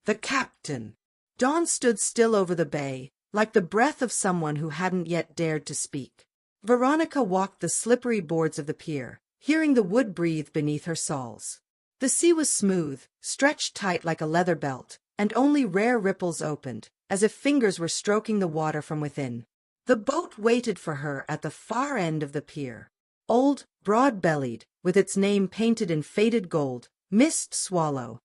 The captain. Dawn stood still over the bay, like the breath of someone who hadn't yet dared to speak. Veronica walked the slippery boards of the pier, hearing the wood breathe beneath her soles. The sea was smooth, stretched tight like a leather belt, and only rare ripples opened, as if fingers were stroking the water from within. The boat waited for her at the far end of the pier. Old, broad-bellied, with its name painted in faded gold, Mist Swallow.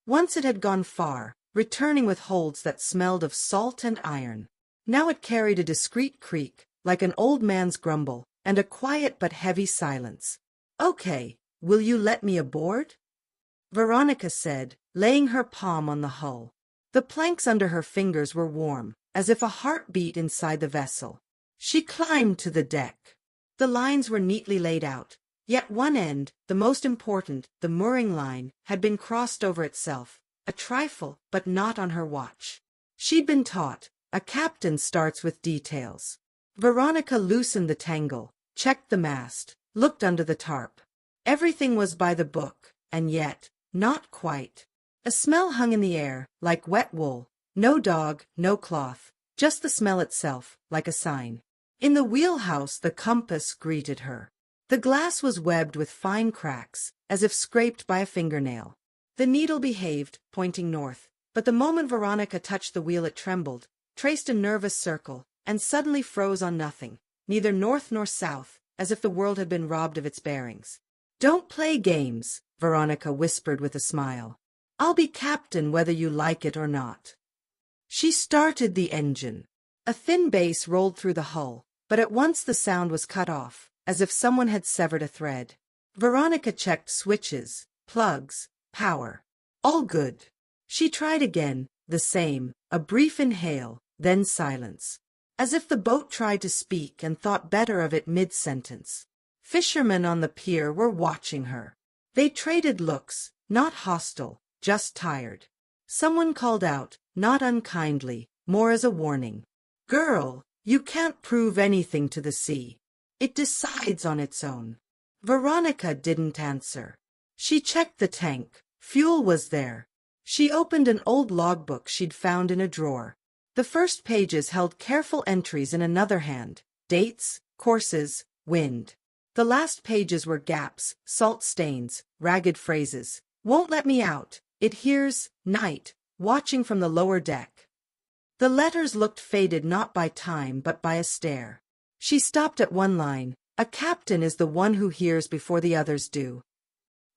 Once it had gone far, returning with holds that smelled of salt and iron. Now it carried a discreet creak, like an old man's grumble, and a quiet but heavy silence. "Okay, will you let me aboard?" Veronica said, laying her palm on the hull. The planks under her fingers were warm, as if a heart beat inside the vessel. She climbed to the deck. The lines were neatly laid out, yet one end, the most important, the mooring line, had been crossed over itself, a trifle, but not on her watch. She'd been taught, a captain starts with details. Veronica loosened the tangle, checked the mast, looked under the tarp. Everything was by the book, and yet, not quite. A smell hung in the air, like wet wool. No dog, no cloth, just the smell itself, like a sign. In the wheelhouse the compass greeted her. The glass was webbed with fine cracks, as if scraped by a fingernail. The needle behaved, pointing north, but the moment Veronica touched the wheel it trembled, traced a nervous circle, and suddenly froze on nothing, neither north nor south, as if the world had been robbed of its bearings. "Don't play games," Veronica whispered with a smile. "I'll be captain whether you like it or not." She started the engine. A thin bass rolled through the hull, but at once the sound was cut off, as if someone had severed a thread. Veronica checked switches, plugs, power. All good. She tried again, the same, a brief inhale, then silence. As if the boat tried to speak and thought better of it mid-sentence. Fishermen on the pier were watching her. They traded looks, not hostile, just tired. Someone called out, not unkindly, more as a warning. "Girl, you can't prove anything to the sea. It decides on its own." Veronica didn't answer. She checked the tank. Fuel was there. She opened an old logbook she'd found in a drawer. The first pages held careful entries in another hand, dates, courses, wind. The last pages were gaps, salt stains, ragged phrases. "Won't let me out. It hears, night, watching from the lower deck." The letters looked faded not by time but by a stare. She stopped at one line, "A captain is the one who hears before the others do."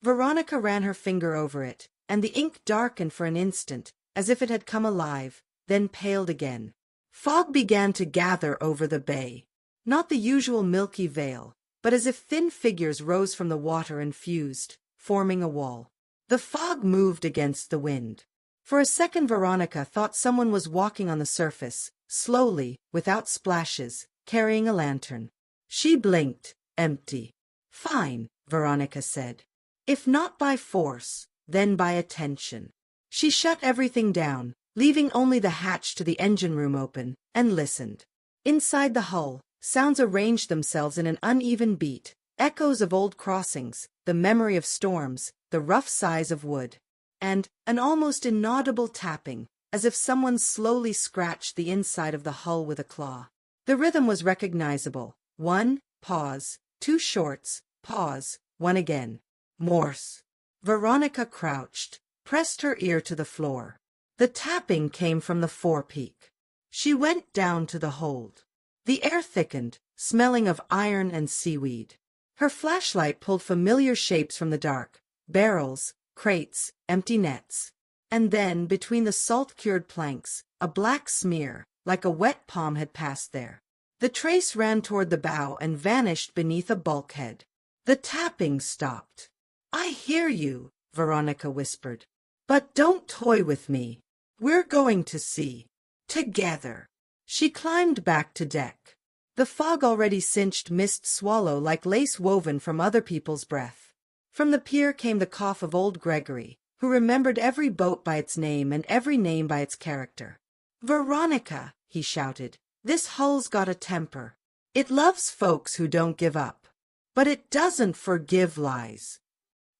Veronica ran her finger over it, and the ink darkened for an instant, as if it had come alive, then paled again. Fog began to gather over the bay. Not the usual milky veil, but as if thin figures rose from the water and fused, forming a wall. The fog moved against the wind. For a second Veronica thought someone was walking on the surface, slowly, without splashes, carrying a lantern. She blinked, empty. "Fine," Veronica said. "If not by force, then by attention." She shut everything down, leaving only the hatch to the engine room open, and listened. Inside the hull, sounds arranged themselves in an uneven beat, echoes of old crossings, the memory of storms, the rough sighs of wood, and an almost inaudible tapping, as if someone slowly scratched the inside of the hull with a claw. The rhythm was recognizable. One, pause, two shorts, pause, one again. Morse. Veronica crouched, pressed her ear to the floor. The tapping came from the forepeak. She went down to the hold. The air thickened, smelling of iron and seaweed. Her flashlight pulled familiar shapes from the dark, barrels, crates, empty nets. And then, between the salt-cured planks, a black smear, like a wet palm had passed there. The trace ran toward the bow and vanished beneath a bulkhead. The tapping stopped. "I hear you," Veronica whispered. "But don't toy with me. We're going to sea. Together." She climbed back to deck. The fog already cinched Mist Swallow like lace woven from other people's breath. From the pier came the cough of old Gregory, who remembered every boat by its name and every name by its character. "Veronica," he shouted, "this hull's got a temper. It loves folks who don't give up. But it doesn't forgive lies."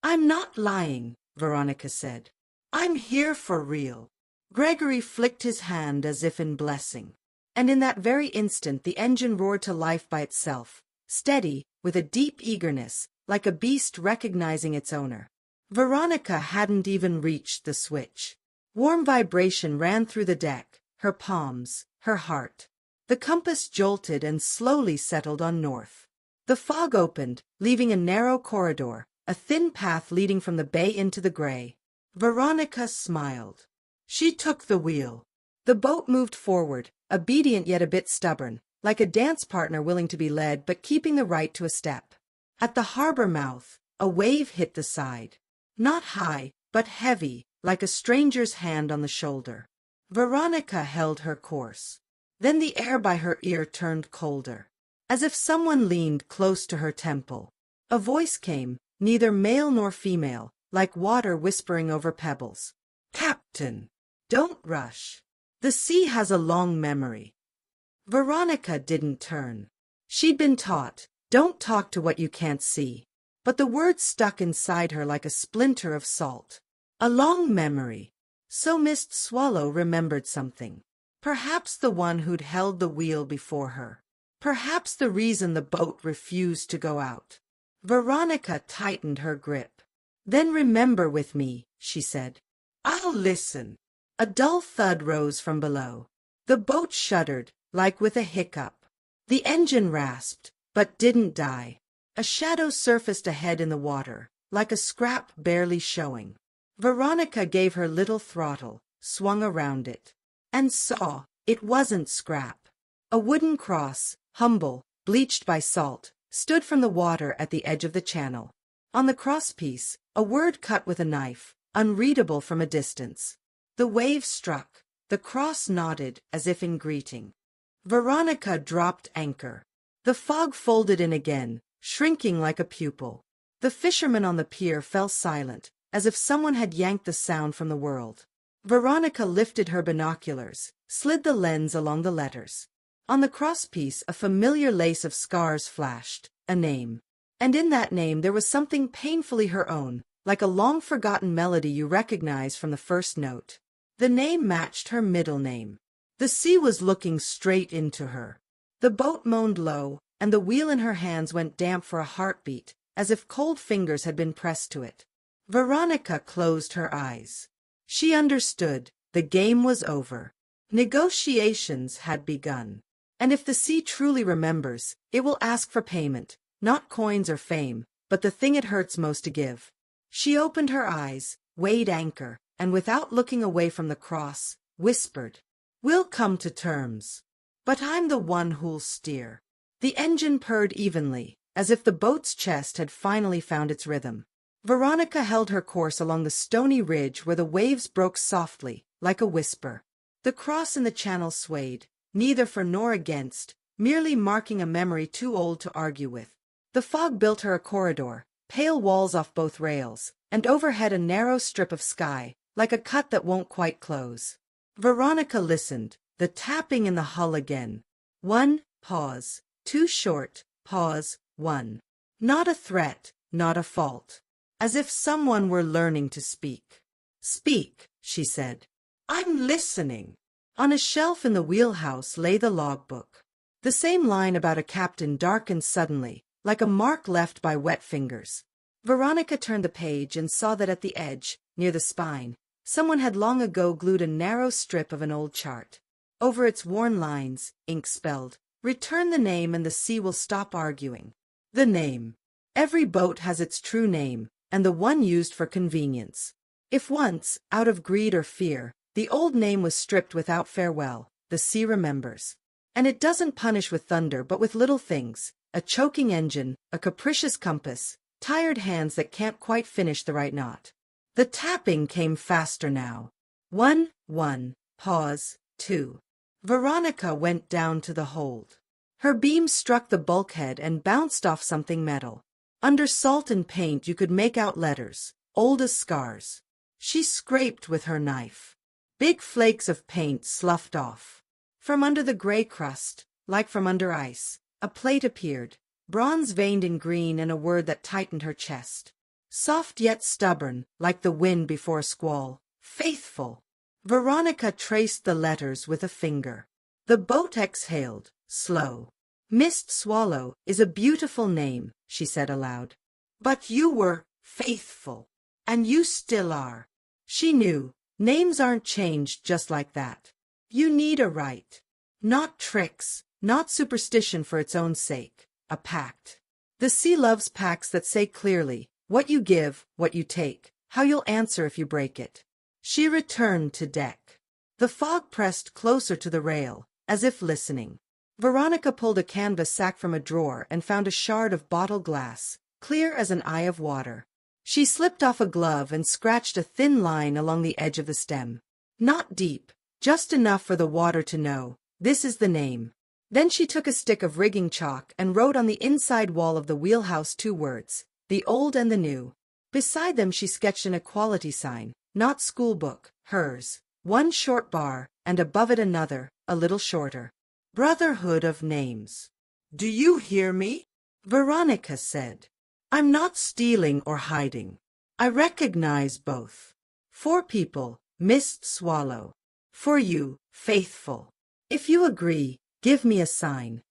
"I'm not lying," Veronica said. "I'm here for real." Gregory flicked his hand as if in blessing. And in that very instant the engine roared to life by itself, steady, with a deep eagerness, like a beast recognizing its owner. Veronica hadn't even reached the switch. Warm vibration ran through the deck, her palms, her heart. The compass jolted and slowly settled on north. The fog opened, leaving a narrow corridor, a thin path leading from the bay into the gray. Veronica smiled. She took the wheel. The boat moved forward, obedient yet a bit stubborn, like a dance partner willing to be led but keeping the right to a step. At the harbor mouth, a wave hit the side. Not high, but heavy, like a stranger's hand on the shoulder. Veronica held her course. Then the air by her ear turned colder, as if someone leaned close to her temple. A voice came, neither male nor female, like water whispering over pebbles. "Captain, don't rush. The sea has a long memory." Veronica didn't turn. She'd been taught, don't talk to what you can't see. But the words stuck inside her like a splinter of salt. A long memory. So Mist Swallow remembered something. Perhaps the one who'd held the wheel before her. Perhaps the reason the boat refused to go out. Veronica tightened her grip. "Then remember with me," she said. "I'll listen." A dull thud rose from below. The boat shuddered, like with a hiccup. The engine rasped, but didn't die. A shadow surfaced ahead in the water, like a scrap barely showing. Veronica gave her little throttle, swung around it, and saw it wasn't scrap. A wooden cross, humble, bleached by salt, stood from the water at the edge of the channel. On the crosspiece, a word cut with a knife, unreadable from a distance. The wave struck. The cross nodded as if in greeting. Veronica dropped anchor. The fog folded in again, shrinking like a pupil. The fishermen on the pier fell silent, as if someone had yanked the sound from the world. Veronica lifted her binoculars, slid the lens along the letters. On the crosspiece a familiar lace of scars flashed, a name. And in that name there was something painfully her own, like a long-forgotten melody you recognize from the first note. The name matched her middle name. The sea was looking straight into her. The boat moaned low, and the wheel in her hands went damp for a heartbeat, as if cold fingers had been pressed to it. Veronica closed her eyes. She understood. The game was over. Negotiations had begun. And if the sea truly remembers, it will ask for payment, not coins or fame, but the thing it hurts most to give. She opened her eyes, weighed anchor, and without looking away from the cross, whispered, "We'll come to terms. But I'm the one who'll steer." The engine purred evenly, as if the boat's chest had finally found its rhythm. Veronica held her course along the stony ridge where the waves broke softly, like a whisper. The cross in the channel swayed, neither for nor against, merely marking a memory too old to argue with. The fog built her a corridor, pale walls off both rails, and overhead a narrow strip of sky, like a cut that won't quite close. Veronica listened, the tapping in the hull again. One, pause. Too short, pause, one. Not a threat, not a fault. As if someone were learning to speak. "Speak," she said. "I'm listening." On a shelf in the wheelhouse lay the logbook. The same line about a captain darkened suddenly, like a mark left by wet fingers. Veronica turned the page and saw that at the edge, near the spine, someone had long ago glued a narrow strip of an old chart. Over its worn lines, ink spelled, "Return the name and the sea will stop arguing." The name. Every boat has its true name, and the one used for convenience. If once, out of greed or fear, the old name was stripped without farewell, the sea remembers. And it doesn't punish with thunder but with little things, a choking engine, a capricious compass, tired hands that can't quite finish the right knot. The tapping came faster now. One, pause, two. Veronica went down to the hold. Her beam struck the bulkhead and bounced off something metal. Under salt and paint you could make out letters, old as scars. She scraped with her knife. Big flakes of paint sloughed off. From under the gray crust, like from under ice, a plate appeared, bronze veined in green, and a word that tightened her chest. Soft yet stubborn, like the wind before a squall. Faithful. Veronica traced the letters with a finger. The boat exhaled, slow. Mist Swallow is a beautiful name, she said aloud. But you were faithful. And you still are. She knew, names aren't changed just like that. You need a right. Not tricks, not superstition for its own sake, a pact. The sea loves pacts that say clearly, what you give, what you take, how you'll answer if you break it. She returned to deck. The fog pressed closer to the rail, as if listening. Veronica pulled a canvas sack from a drawer and found a shard of bottle glass, clear as an eye of water. She slipped off a glove and scratched a thin line along the edge of the stem. Not deep, just enough for the water to know, this is the name. Then she took a stick of rigging chalk and wrote on the inside wall of the wheelhouse 2 words, the old and the new. Beside them she sketched an equality sign, not schoolbook, hers, 1 short bar, and above it another, a little shorter. Brotherhood of Names. Do you hear me? Veronica said. I'm not stealing or hiding. I recognize both. 4 people, Mist Swallow. For you, faithful. If you agree, give me a sign.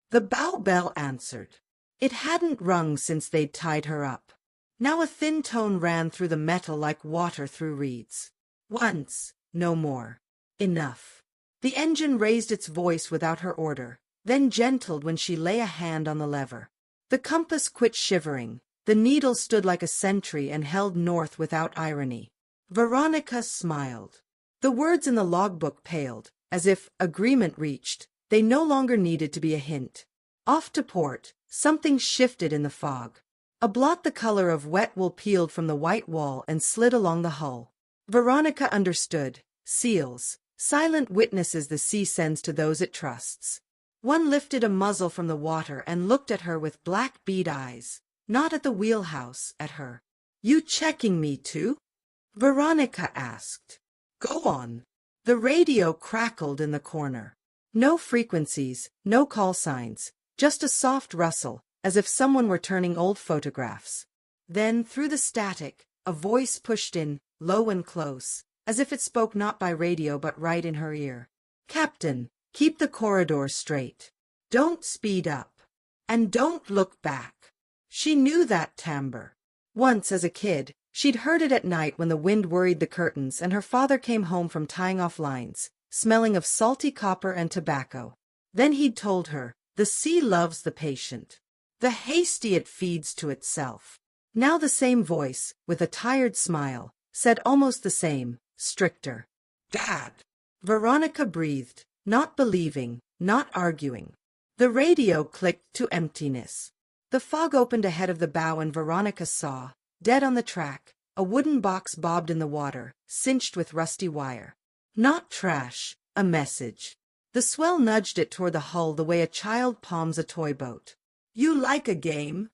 The bow bell answered. It hadn't rung since they'd tied her up. Now a thin tone ran through the metal like water through reeds. Once, no more. Enough. The engine raised its voice without her order, then gentled when she lay a hand on the lever. The compass quit shivering. The needle stood like a sentry and held north without irony. Veronica smiled. The words in the logbook paled, as if, agreement reached, they no longer needed to be a hint. Off to port, something shifted in the fog. A blot the color of wet wool peeled from the white wall and slid along the hull. Veronica understood. Seals, silent witnesses the sea sends to those it trusts. One lifted a muzzle from the water and looked at her with black bead eyes, not at the wheelhouse, at her. You checking me too? Veronica asked. Go on. The radio crackled in the corner. No frequencies, no call signs, just a soft rustle, as if someone were turning old photographs. Then, through the static, a voice pushed in, low and close, as if it spoke not by radio but right in her ear. Captain, keep the corridor straight. Don't speed up. And don't look back. She knew that timbre. Once, as a kid, she'd heard it at night when the wind worried the curtains and her father came home from tying off lines, smelling of salty copper and tobacco. Then he'd told her, the sea loves the patient. The hasty it feeds to itself. Now the same voice, with a tired smile, said almost the same, stricter. Dad! Veronica breathed, not believing, not arguing. The radio clicked to emptiness. The fog opened ahead of the bow and Veronica saw, dead on the track, a wooden box bobbed in the water, cinched with rusty wire. Not trash, a message. The swell nudged it toward the hull the way a child palms a toy boat. You like a game?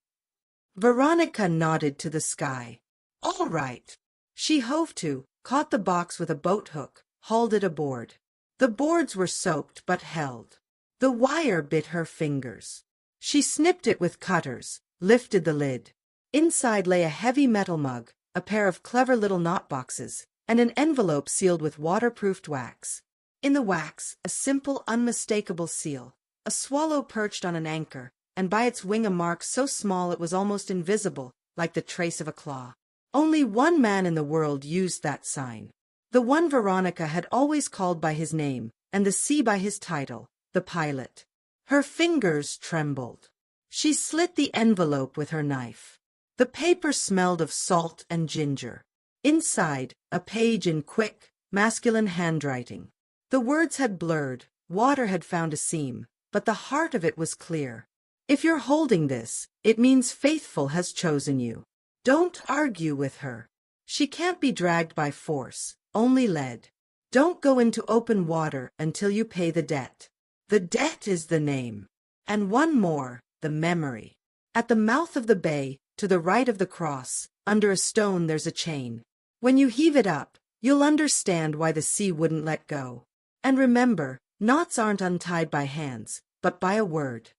Veronica nodded to the sky. All right. She hove to, caught the box with a boat hook, hauled it aboard. The boards were soaked but held. The wire bit her fingers. She snipped it with cutters, lifted the lid. Inside lay a heavy metal mug, a pair of clever little knot boxes, and an envelope sealed with waterproofed wax. In the wax, a simple, unmistakable seal, a swallow perched on an anchor, and by its wing a mark so small it was almost invisible, like the trace of a claw. Only one man in the world used that sign. The one Veronica had always called by his name, and the sea by his title, the pilot. Her fingers trembled. She slit the envelope with her knife. The paper smelled of salt and ginger. Inside, a page in quick, masculine handwriting. The words had blurred, water had found a seam, but the heart of it was clear. If you're holding this, it means Faithful has chosen you. Don't argue with her. She can't be dragged by force, only led. Don't go into open water until you pay the debt. The debt is the name. And one more, the memory. At the mouth of the bay, to the right of the cross, under a stone there's a chain. When you heave it up, you'll understand why the sea wouldn't let go. And remember, knots aren't untied by hands, but by a word.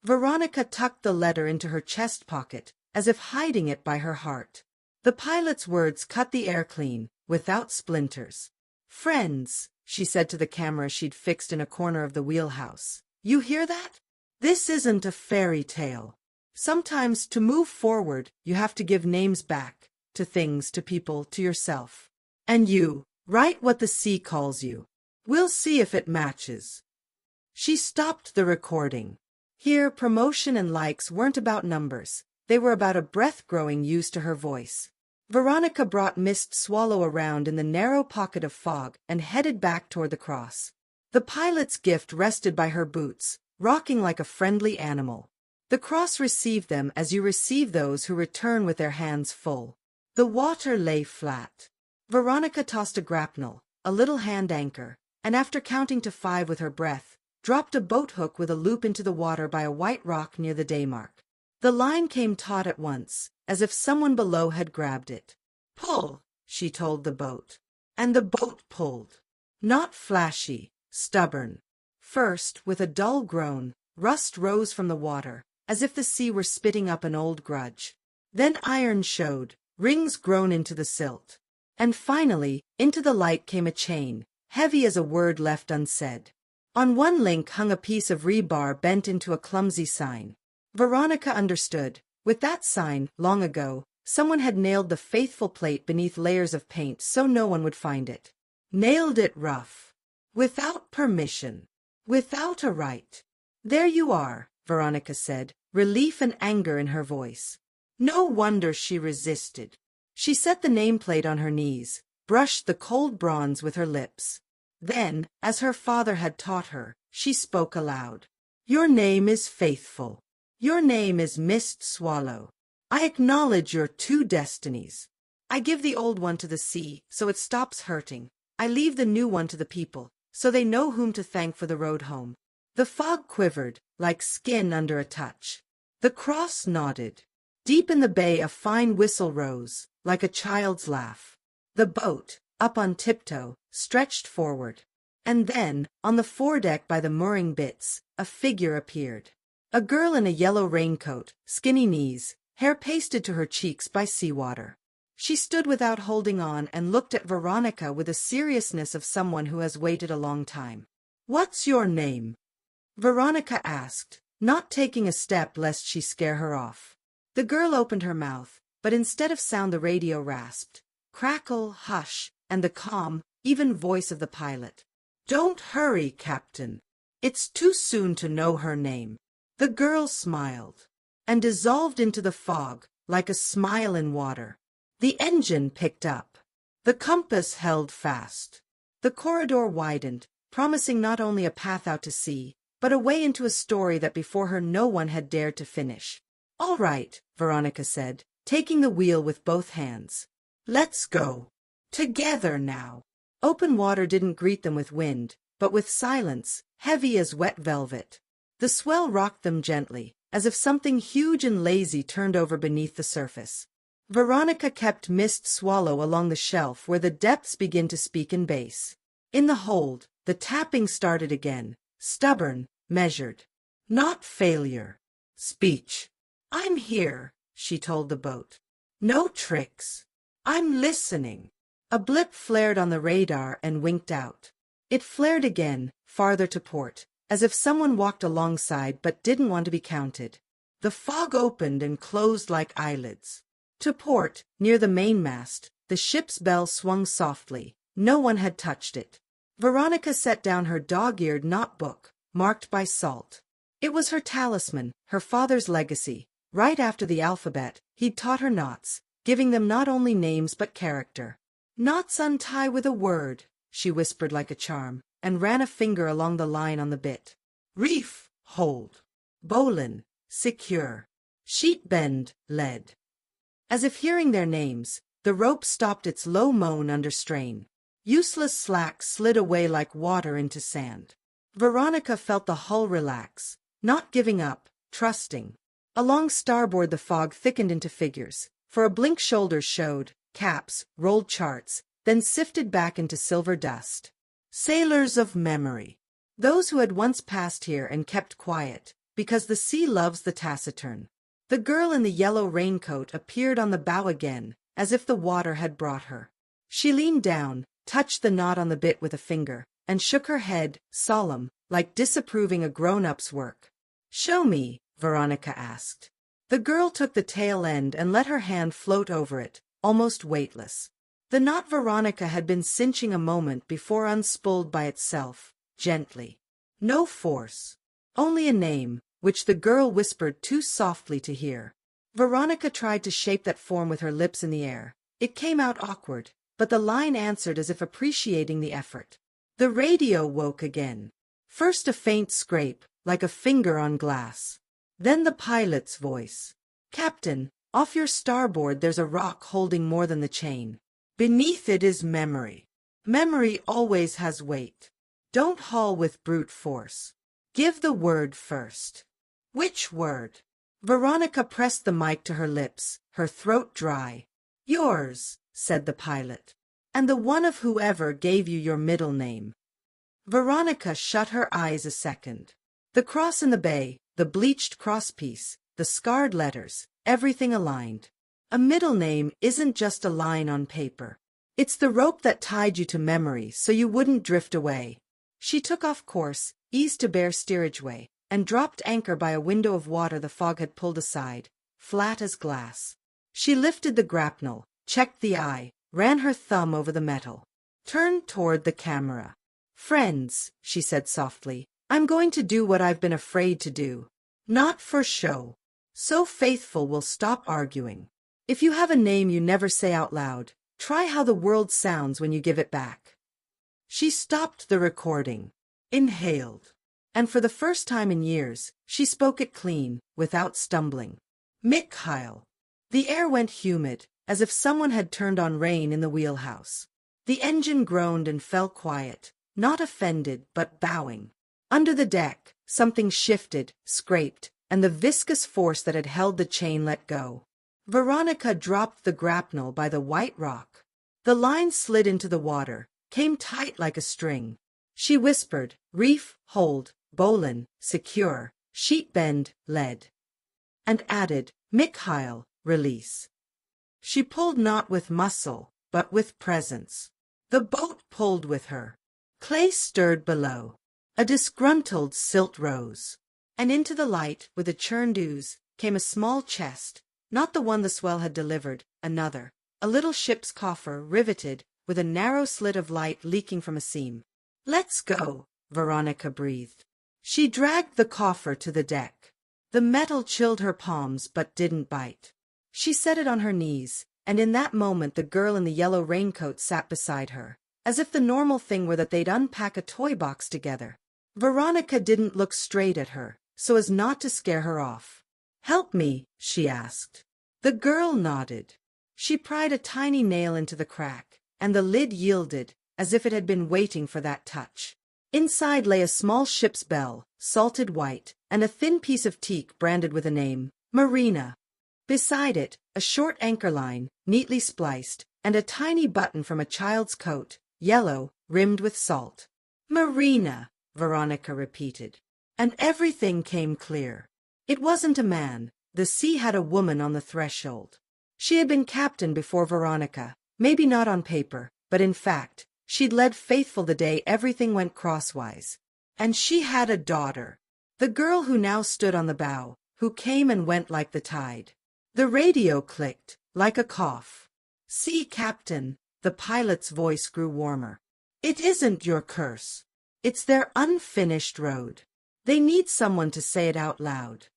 Veronica tucked the letter into her chest pocket, as if hiding it by her heart. The pilot's words cut the air clean, without splinters. "Friends," she said to the camera she'd fixed in a corner of the wheelhouse. "You hear that? This isn't a fairy tale. Sometimes to move forward, you have to give names back, to things, to people, to yourself. And you, write what the sea calls you. We'll see if it matches." She stopped the recording. Here, promotion and likes weren't about numbers. They were about a breath growing used to her voice. Veronica brought Mist Swallow around in the narrow pocket of fog and headed back toward the cross. The pilot's gift rested by her boots, rocking like a friendly animal. The cross received them as you receive those who return with their hands full. The water lay flat. Veronica tossed a grapnel, a little hand anchor, and after counting to 5 with her breath, dropped a boat hook with a loop into the water by a white rock near the daymark. The line came taut at once, as if someone below had grabbed it. "Pull," she told the boat. And the boat pulled. Not flashy, stubborn. First, with a dull groan, rust rose from the water, as if the sea were spitting up an old grudge. Then iron showed, rings grown into the silt. And finally, into the light came a chain, heavy as a word left unsaid. On one link hung a piece of rebar bent into a clumsy sign. Veronica understood. With that sign, long ago, someone had nailed the faithful plate beneath layers of paint so no one would find it. Nailed it rough. Without permission. Without a right. "There you are," Veronica said, relief and anger in her voice. No wonder she resisted. She set the nameplate on her knees, brushed the cold bronze with her lips. Then, as her father had taught her, she spoke aloud. "Your name is Faithful. Your name is Mist Swallow. I acknowledge your 2 destinies. I give the old one to the sea, so it stops hurting. I leave the new one to the people, so they know whom to thank for the road home." The fog quivered, like skin under a touch. The cross nodded. Deep in the bay a fine whistle rose, like a child's laugh. The boat, up on tiptoe, stretched forward. And then, on the foredeck by the mooring bitts, a figure appeared. A girl in a yellow raincoat, skinny knees, hair pasted to her cheeks by seawater. She stood without holding on and looked at Veronica with the seriousness of someone who has waited a long time. "What's your name?" Veronica asked, not taking a step lest she scare her off. The girl opened her mouth, but instead of sound the radio rasped, "Crackle, hush," and the calm, even voice of the pilot. "Don't hurry, Captain. It's too soon to know her name." The girl smiled, and dissolved into the fog, like a smile in water. The engine picked up. The compass held fast. The corridor widened, promising not only a path out to sea, but a way into a story that before her no one had dared to finish. "All right," Veronica said, taking the wheel with both hands. "Let's go. Together now." Open water didn't greet them with wind, but with silence, heavy as wet velvet. The swell rocked them gently, as if something huge and lazy turned over beneath the surface. Veronica kept Mist Swallow along the shelf where the depths begin to speak in bass. In the hold, the tapping started again, stubborn, measured. Not failure. Speech. "I'm here," she told the boat. "No tricks. I'm listening." A blip flared on the radar and winked out. It flared again, farther to port, as if someone walked alongside but didn't want to be counted. The fog opened and closed like eyelids. To port, near the mainmast, the ship's bell swung softly. No one had touched it. Veronica set down her dog-eared knot-book, marked by salt. It was her talisman, her father's legacy. Right after the alphabet, he'd taught her knots, giving them not only names but character. "Knots untie with a word," she whispered like a charm, and ran a finger along the line on the bit. "Reef, hold. Bowline, secure. Sheet bend, lead." As if hearing their names, the rope stopped its low moan under strain. Useless slack slid away like water into sand. Veronica felt the hull relax, not giving up, trusting. Along starboard the fog thickened into figures. For a blink shoulders showed, caps, rolled charts, then sifted back into silver dust. Sailors of memory. Those who had once passed here and kept quiet, because the sea loves the taciturn. The girl in the yellow raincoat appeared on the bow again, as if the water had brought her. She leaned down, touched the knot on the bit with a finger, and shook her head, solemn, like disapproving a grown-up's work. "Show me," Veronica asked. The girl took the tail end and let her hand float over it, almost weightless. The knot Veronica had been cinching a moment before unspooled by itself, gently. No force. Only a name, which the girl whispered too softly to hear. Veronica tried to shape that form with her lips in the air. It came out awkward, but the line answered as if appreciating the effort. The radio woke again. First a faint scrape, like a finger on glass. Then the pilot's voice. "Captain, off your starboard there's a rock holding more than the chain. Beneath it is memory. Memory always has weight. Don't haul with brute force. Give the word first." "Which word?" Veronica pressed the mic to her lips, her throat dry. "Yours," said the pilot. "And the one of whoever gave you your middle name." Veronica shut her eyes a second. The cross in the bay, the bleached crosspiece, the scarred letters, everything aligned. A middle name isn't just a line on paper. It's the rope that tied you to memory so you wouldn't drift away. She took off course, eased to bare steerageway, and dropped anchor by a window of water the fog had pulled aside, flat as glass. She lifted the grapnel, checked the eye, ran her thumb over the metal. Turned toward the camera. "Friends," she said softly, "I'm going to do what I've been afraid to do. Not for show. So faithful we'll stop arguing. If you have a name you never say out loud, try how the world sounds when you give it back." She stopped the recording. Inhaled. And for the first time in years, she spoke it clean, without stumbling. "Mikhail." The air went humid, as if someone had turned on rain in the wheelhouse. The engine groaned and fell quiet, not offended but bowing. Under the deck, something shifted, scraped, and the viscous force that had held the chain let go. Veronica dropped the grapnel by the white rock. The line slid into the water, came tight like a string. She whispered, "Reef, hold, bowline, secure, sheet bend, lead." And added, "Mikhail, release." She pulled not with muscle, but with presence. The boat pulled with her. Clay stirred below. A disgruntled silt rose. And into the light, with a churned ooze, came a small chest, not the one the swell had delivered, another, a little ship's coffer, riveted, with a narrow slit of light leaking from a seam. "Let's go," Veronica breathed. She dragged the coffer to the deck. The metal chilled her palms but didn't bite. She set it on her knees, and in that moment the girl in the yellow raincoat sat beside her, as if the normal thing were that they'd unpack a toy box together. Veronica didn't look straight at her, so as not to scare her off. "Help me," she asked. The girl nodded. She pried a tiny nail into the crack, and the lid yielded, as if it had been waiting for that touch. Inside lay a small ship's bell, salted white, and a thin piece of teak branded with a name, Marina. Beside it, a short anchor line, neatly spliced, and a tiny button from a child's coat, yellow, rimmed with salt. "Marina," Veronica repeated. And everything came clear. It wasn't a man. The sea had a woman on the threshold. She had been captain before Veronica, maybe not on paper, but in fact, she'd led faithful the day everything went crosswise. And she had a daughter. The girl who now stood on the bow, who came and went like the tide. The radio clicked, like a cough. "See, Captain," the pilot's voice grew warmer. "It isn't your curse. It's their unfinished road. They need someone to say it out loud."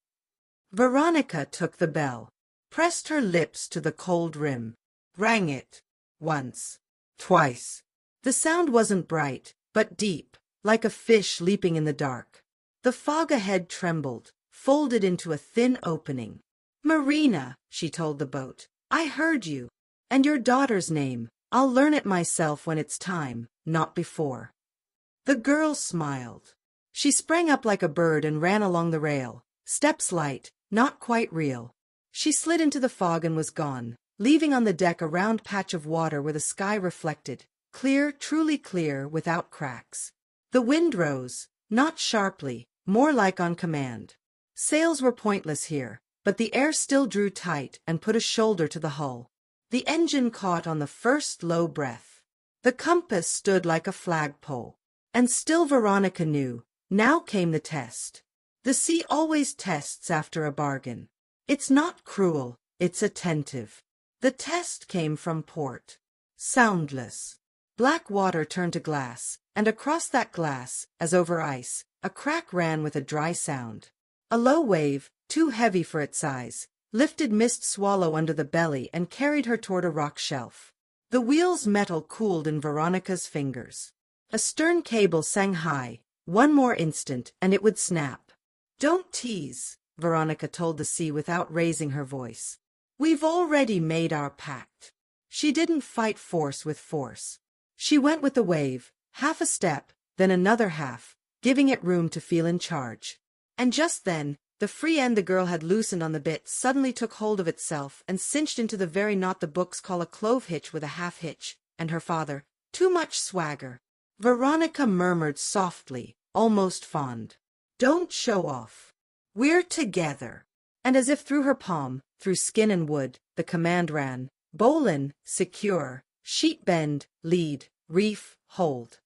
Veronica took the bell, pressed her lips to the cold rim, rang it. Once. Twice. The sound wasn't bright, but deep, like a fish leaping in the dark. The fog ahead trembled, folded into a thin opening. "Marina," she told the boat, "I heard you. And your daughter's name, I'll learn it myself when it's time, not before." The girl smiled. She sprang up like a bird and ran along the rail, steps light, not quite real. She slid into the fog and was gone, leaving on the deck a round patch of water where the sky reflected, clear, truly clear, without cracks. The wind rose, not sharply, more like on command. Sails were pointless here, but the air still drew tight and put a shoulder to the hull. The engine caught on the first low breath. The compass stood like a flagpole. And still Veronica knew. Now came the test. The sea always tests after a bargain. It's not cruel, it's attentive. The test came from port. Soundless. Black water turned to glass, and across that glass, as over ice, a crack ran with a dry sound. A low wave, too heavy for its size, lifted Mist Swallow under the belly and carried her toward a rock shelf. The wheel's metal cooled in Veronica's fingers. A stern cable sang high. One more instant, and it would snap. "Don't tease," Veronica told the sea without raising her voice. "We've already made our pact." She didn't fight force with force. She went with the wave, half a step, then another half, giving it room to feel in charge. And just then, the free end the girl had loosened on the bit suddenly took hold of itself and cinched into the very knot the books call a clove hitch with a half hitch, and her father, "Too much swagger." Veronica murmured softly, almost fond, "Don't show off. We're together." And as if through her palm, through skin and wood, the command ran, "Bowlin, secure, sheet bend, lead, reef, hold."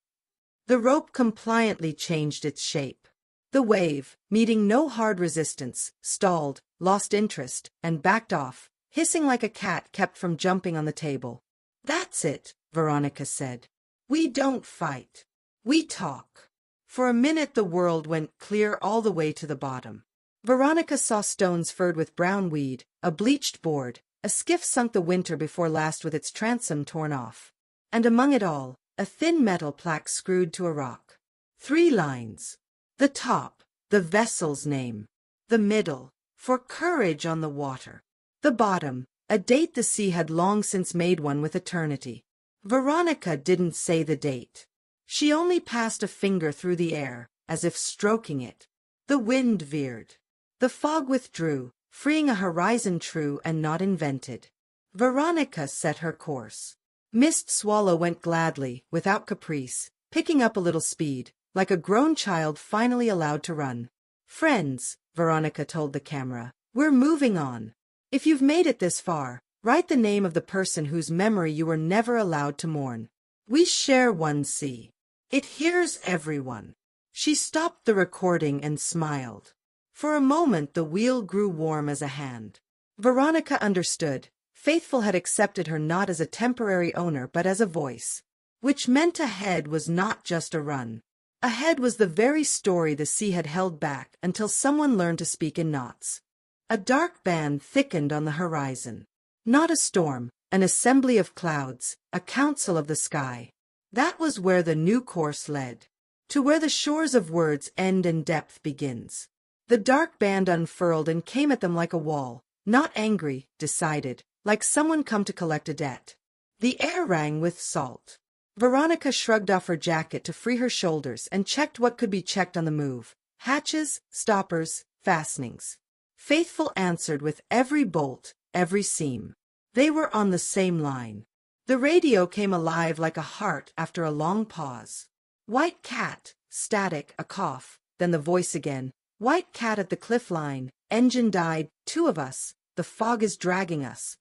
The rope compliantly changed its shape. The wave, meeting no hard resistance, stalled, lost interest, and backed off, hissing like a cat kept from jumping on the table. "That's it," Veronica said. "We don't fight. We talk." For a minute the world went clear all the way to the bottom. Veronica saw stones furred with brown weed, a bleached board, a skiff sunk the winter before last with its transom torn off. And among it all, a thin metal plaque screwed to a rock. 3 lines. The top, the vessel's name. The middle, "For courage on the water." The bottom, a date the sea had long since made one with eternity. Veronica didn't say the date. She only passed a finger through the air, as if stroking it. The wind veered. The fog withdrew, freeing a horizon true and not invented. Veronica set her course. Mist Swallow went gladly, without caprice, picking up a little speed, like a grown child finally allowed to run. "Friends," Veronica told the camera, "we're moving on. If you've made it this far, write the name of the person whose memory you were never allowed to mourn. We share one sea. It hears everyone." She stopped the recording and smiled. For a moment the wheel grew warm as a hand. Veronica understood. Faithful had accepted her not as a temporary owner but as a voice. Which meant ahead was not just a run. Ahead was the very story the sea had held back until someone learned to speak in knots. A dark band thickened on the horizon. Not a storm, an assembly of clouds, a council of the sky. That was where the new course led. To where the shores of words end and depth begins. The dark band unfurled and came at them like a wall, not angry, decided, like someone come to collect a debt. The air rang with salt. Veronica shrugged off her jacket to free her shoulders and checked what could be checked on the move. Hatches, stoppers, fastenings. Faithful answered with every bolt, every seam. They were on the same line. The radio came alive like a heart after a long pause. "White cat," static, a cough, then the voice again. "White cat at the cliff line, engine died, 2 of us, the fog is dragging us."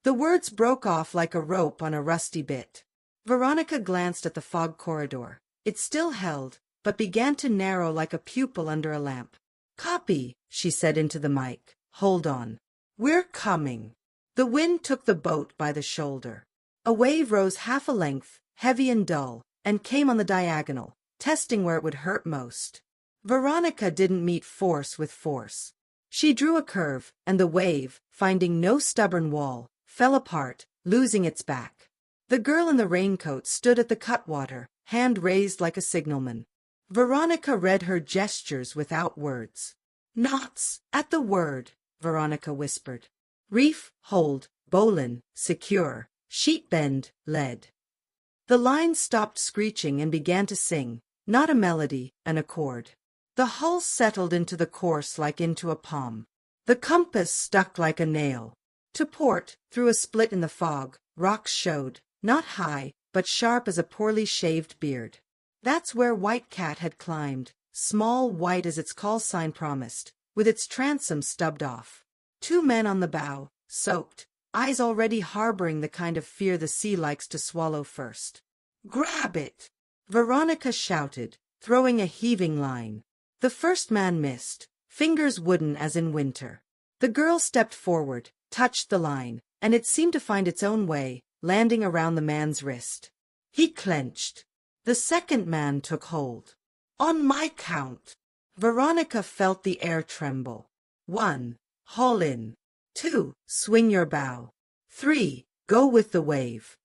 The words broke off like a rope on a rusty bit. Veronica glanced at the fog corridor. It still held, but began to narrow like a pupil under a lamp. "Copy," she said into the mic. "Hold on. We're coming." The wind took the boat by the shoulder. A wave rose half a length, heavy and dull, and came on the diagonal, testing where it would hurt most. Veronica didn't meet force with force. She drew a curve, and the wave, finding no stubborn wall, fell apart, losing its back. The girl in the raincoat stood at the cutwater, hand raised like a signalman. Veronica read her gestures without words. "Knots, at the word," Veronica whispered. "Reef, hold, bowlin, secure, sheet bend, lead." The lines stopped screeching and began to sing, not a melody, an accord. The hull settled into the course like into a palm. The compass stuck like a nail. To port, through a split in the fog, rocks showed, not high, but sharp as a poorly shaved beard. That's where White Cat had climbed, small white as its call sign promised, with its transom stubbed off. 2 men on the bow, soaked, eyes already harboring the kind of fear the sea likes to swallow first. Grab it! Veronica shouted, throwing a heaving line. The first man missed, fingers wooden as in winter. The girl stepped forward, touched the line, and it seemed to find its own way, landing around the man's wrist. He clenched. The second man took hold. On my count. Veronica felt the air tremble. 1. Haul in. 2. Swing your bow. 3. Go with the wave.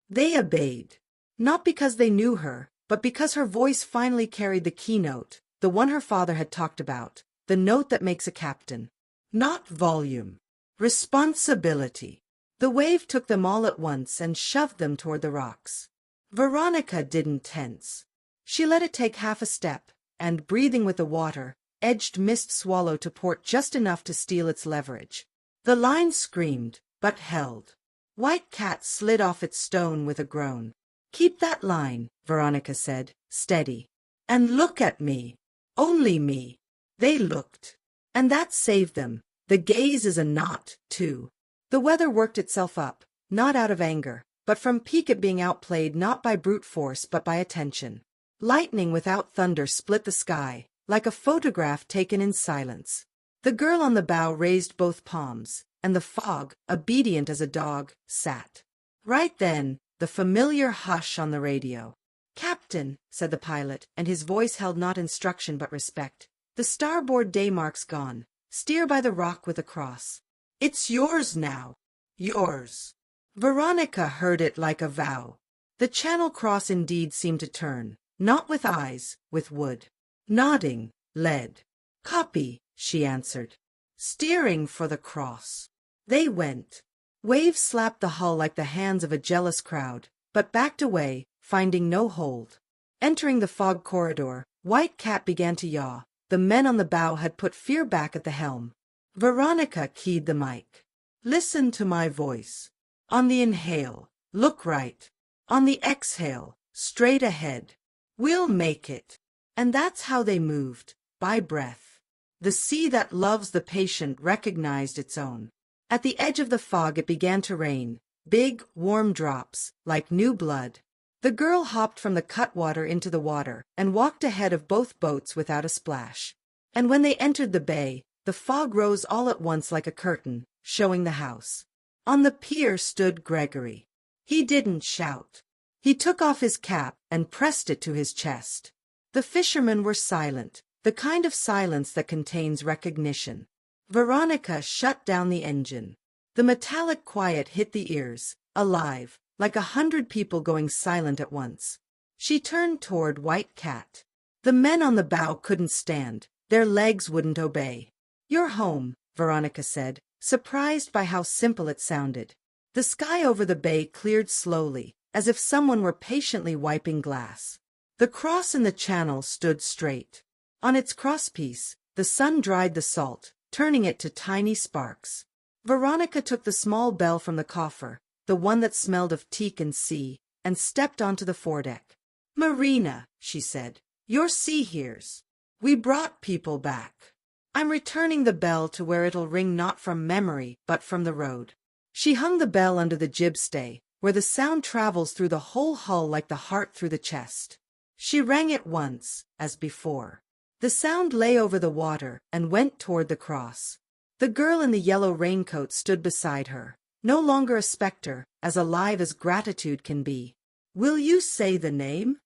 They obeyed. Not because they knew her, but because her voice finally carried the keynote, the one her father had talked about, the note that makes a captain. Not volume. Responsibility. The wave took them all at once and shoved them toward the rocks. Veronica didn't tense. She let it take half a step, and, breathing with the water, edged Mist Swallow to port just enough to steal its leverage. The line screamed, but held. White Cat slid off its stone with a groan. Keep that line, Veronica said, steady. And look at me. Only me. They looked. And that saved them. The gaze is a knot, too. The weather worked itself up, not out of anger, but from pique at being outplayed not by brute force but by attention. Lightning without thunder split the sky, like a photograph taken in silence. The girl on the bow raised both palms, and the fog, obedient as a dog, sat. Right then, the familiar hush on the radio. "Captain," said the pilot, and his voice held not instruction but respect. "The starboard day mark's gone. Steer by the rock with a cross. It's yours now. Yours." Veronica heard it like a vow. The channel cross indeed seemed to turn, not with eyes, with wood. Nodding, led. "Copy," she answered. Steering for the cross. They went. Waves slapped the hull like the hands of a jealous crowd, but backed away, finding no hold. Entering the fog corridor, White Cat began to yaw. The men on the bow had put fear back at the helm. Veronica keyed the mic. "Listen to my voice. On the inhale, look right. On the exhale, straight ahead. We'll make it." And that's how they moved, by breath. The sea that loves the patient recognized its own. At the edge of the fog it began to rain, big, warm drops, like new blood. The girl hopped from the cutwater into the water and walked ahead of both boats without a splash. And when they entered the bay, the fog rose all at once like a curtain, showing the house. On the pier stood Gregory. He didn't shout. He took off his cap and pressed it to his chest. The fishermen were silent, the kind of silence that contains recognition. Veronica shut down the engine. The metallic quiet hit the ears, alive, like 100 people going silent at once. She turned toward White Cat. The men on the bow couldn't stand. Their legs wouldn't obey. "You're home," Veronica said, surprised by how simple it sounded. The sky over the bay cleared slowly, as if someone were patiently wiping glass. The cross in the channel stood straight. On its crosspiece, the sun dried the salt, turning it to tiny sparks. Veronica took the small bell from the coffer, the one that smelled of teak and sea, and stepped onto the foredeck. "Marina," she said, "you're sea hears. We brought people back. I'm returning the bell to where it'll ring not from memory, but from the road." She hung the bell under the jibstay, where the sound travels through the whole hull like the heart through the chest. She rang it once, as before. The sound lay over the water and went toward the cross. The girl in the yellow raincoat stood beside her, no longer a specter, as alive as gratitude can be. "Will you say the name?"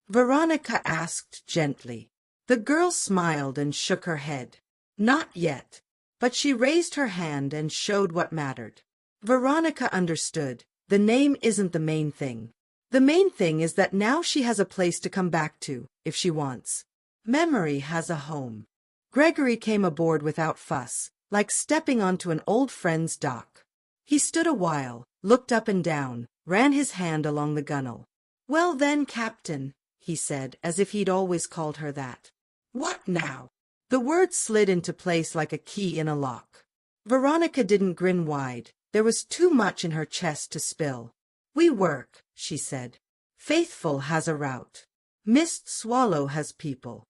Veronica asked gently. The girl smiled and shook her head. "Not yet." But she raised her hand and showed what mattered. Veronica understood. The name isn't the main thing. The main thing is that now she has a place to come back to, if she wants. Memory has a home. Gregory came aboard without fuss, like stepping onto an old friend's dock. He stood a while, looked up and down, ran his hand along the gunwale. "Well then, Captain," he said, as if he'd always called her that. "What now?" The word slid into place like a key in a lock. Veronica didn't grin wide. There was too much in her chest to spill. "We work," she said. "Faithful has a route. Mist Swallow has people."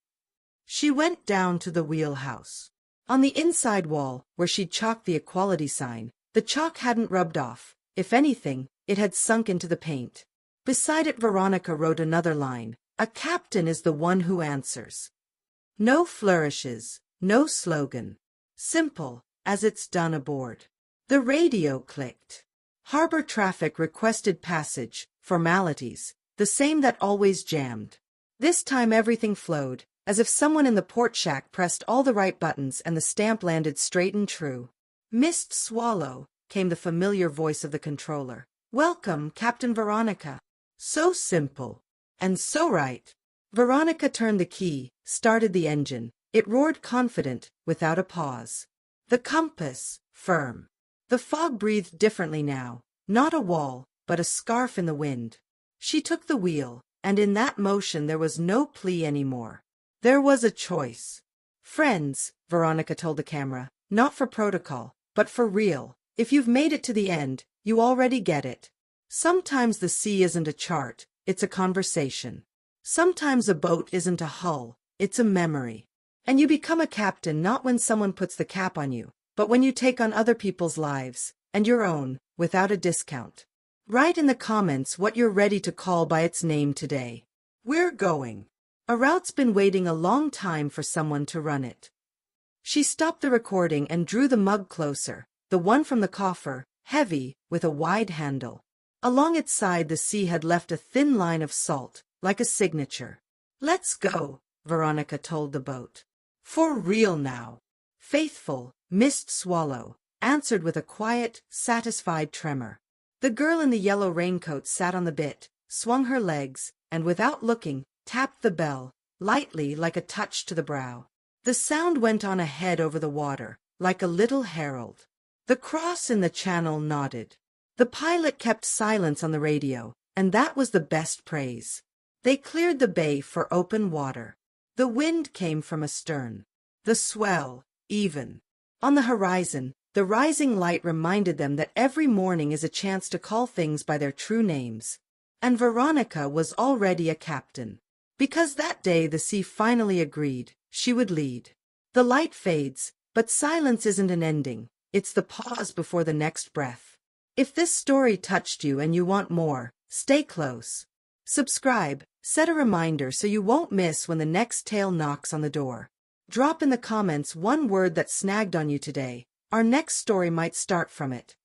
She went down to the wheelhouse. On the inside wall, where she'd chalked the equality sign, the chalk hadn't rubbed off. If anything, it had sunk into the paint. Beside it Veronica wrote another line, "A captain is the one who answers." No flourishes, no slogan. Simple, as it's done aboard. The radio clicked. Harbor traffic requested passage, formalities, the same that always jammed. This time everything flowed, as if someone in the port shack pressed all the right buttons and the stamp landed straight and true. "Missed Swallow," came the familiar voice of the controller. "Welcome, Captain Veronica." So simple. And so right. Veronica turned the key, started the engine. It roared confident, without a pause. The compass, firm. The fog breathed differently now, not a wall, but a scarf in the wind. She took the wheel, and in that motion there was no plea anymore. There was a choice. "Friends," Veronica told the camera, "not for protocol, but for real. If you've made it to the end, you already get it. Sometimes the sea isn't a chart, it's a conversation. Sometimes a boat isn't a hull, it's a memory. And you become a captain not when someone puts the cap on you, but when you take on other people's lives, and your own, without a discount. Write in the comments what you're ready to call by its name today. We're going. A route's been waiting a long time for someone to run it." She stopped the recording and drew the mug closer, the one from the coffer, heavy, with a wide handle. Along its side the sea had left a thin line of salt, like a signature. "Let's go," Veronica told the boat. "For real now." "Faithful, Missed Swallow," answered with a quiet, satisfied tremor. The girl in the yellow raincoat sat on the bit, swung her legs, and without looking, tapped the bell, lightly like a touch to the brow. The sound went on ahead over the water, like a little herald. The cross in the channel nodded. The pilot kept silence on the radio, and that was the best praise. They cleared the bay for open water. The wind came from astern. The swell, even. On the horizon, the rising light reminded them that every morning is a chance to call things by their true names. And Veronica was already a captain. Because that day the sea finally agreed, she would lead. The light fades, but silence isn't an ending, it's the pause before the next breath. If this story touched you and you want more, stay close. Subscribe, set a reminder so you won't miss when the next tale knocks on the door. Drop in the comments one word that snagged on you today. Our next story might start from it.